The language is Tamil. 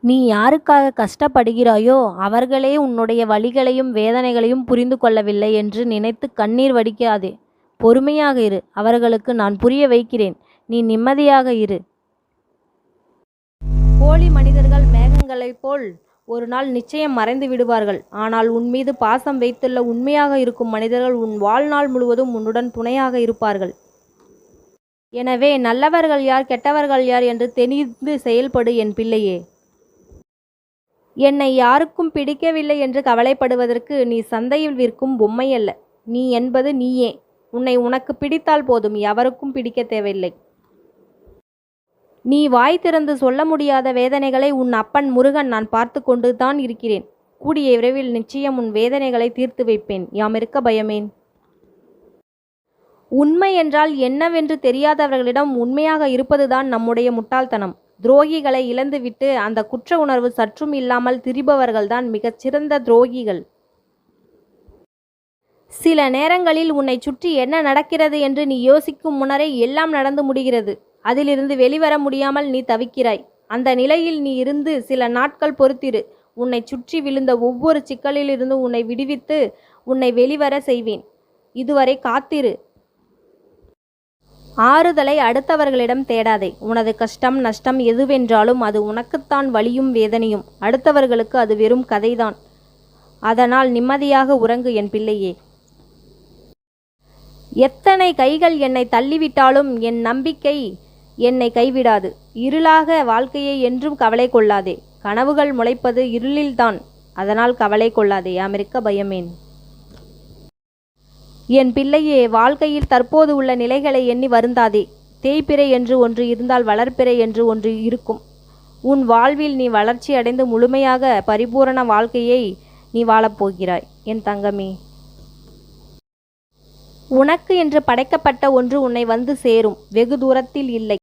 நீ யாருக்காக கஷ்டப்படுகிறாயோ அவர்களே உன்னுடைய வலிகளையும் வேதனைகளையும் புரிந்து கொள்ளவில்லை என்று நினைத்து கண்ணீர் வடிக்காதே. பொறுமையாக இரு. அவர்களுக்கு நான் புரிய வைக்கிறேன். நீ நிம்மதியாக இரு. போலி மனிதர்கள் மேகங்களைப் போல் ஒரு நாள் நிச்சயம் மறைந்து விடுவார்கள். ஆனால் உன்மீது பாசம் வைத்துள்ள உண்மையாக இருக்கும் மனிதர்கள் உன் வாழ்நாள் முழுவதும் உன்னுடன் துணையாக இருப்பார்கள். எனவே நல்லவர்கள் யார் கெட்டவர்கள் யார் என்று தெரிந்து செயல்படு என் பிள்ளையே. என்னை யாருக்கும் பிடிக்கவில்லை என்று கவலைப்படுவதற்கு நீ சந்தையில் விற்கும் பொம்மை அல்ல. நீ என்பது நீயே. உன்னை உனக்கு பிடித்தால் போதும். எவருக்கும் பிடிக்க தேவையில்லை. நீ வாய் திறந்து சொல்ல முடியாத வேதனைகளை உன் அப்பன் முருகன் நான் பார்த்து கொண்டு தான் இருக்கிறேன். கூடிய விரைவில் நிச்சயம் உன் வேதனைகளை தீர்த்து வைப்பேன். யாமிருக்க பயமேன்? உண்மை என்றால் என்னவென்று தெரியாதவர்களிடம் உண்மையாக இருப்பதுதான் நம்முடைய முட்டாள்தனம். துரோகிகளை இழந்துவிட்டு அந்த குற்ற உணர்வு சற்றும் இல்லாமல் திரிபவர்கள்தான் மிகச்சிறந்த துரோகிகள். சில நேரங்களில் உன்னை சுற்றி என்ன நடக்கிறது என்று நீ யோசிக்கும் முன்னரே எல்லாம் நடந்து முடிகிறது. அதிலிருந்து வெளிவர முடியாமல் நீ தவிக்கிறாய். அந்த நிலையில் நீ இருந்து சில நாட்கள் பொறுத்திரு. உன்னை சுற்றி விழுந்த ஒவ்வொரு சிக்கலிலிருந்து உன்னை விடுவித்து உன்னை வெளிவர செய்வேன். இதுவரை காத்திரு. ஆறுதலை அடுத்தவர்களிடம் தேடாதே. உனது கஷ்டம் நஷ்டம் எதுவென்றாலும் அது உனக்குத்தான் வலியும் வேதனையும். அடுத்தவர்களுக்கு அது வெறும் கதைதான். அதனால் நிம்மதியாக உறங்கு என் பிள்ளையே. எத்தனை கைகள் என்னை தள்ளிவிட்டாலும் என் நம்பிக்கை என்னை கைவிடாது. இருளாக வாழ்க்கையை என்றும் கவலை கொள்ளாதே. கனவுகள் முளைப்பது இருளில்தான். அதனால் கவலை கொள்ளாதே. யாமிருக்க பயமேன்? என் பிள்ளையே, வாழ்க்கையில் தற்போது உள்ள நிலைகளை எண்ணி வருந்தாதே. தேய்பிறை என்று ஒன்று இருந்தால் வளர்ப்பிறை என்று ஒன்று இருக்கும். உன் வாழ்வில் நீ வளர்ச்சி அடைந்து முழுமையாக பரிபூரண வாழ்க்கையை நீ வாழப்போகிறாய் என் தங்கமே. உனக்கு என்று படைக்கப்பட்ட ஒன்று உன்னை வந்து சேரும். வெகு தூரத்தில் இல்லை.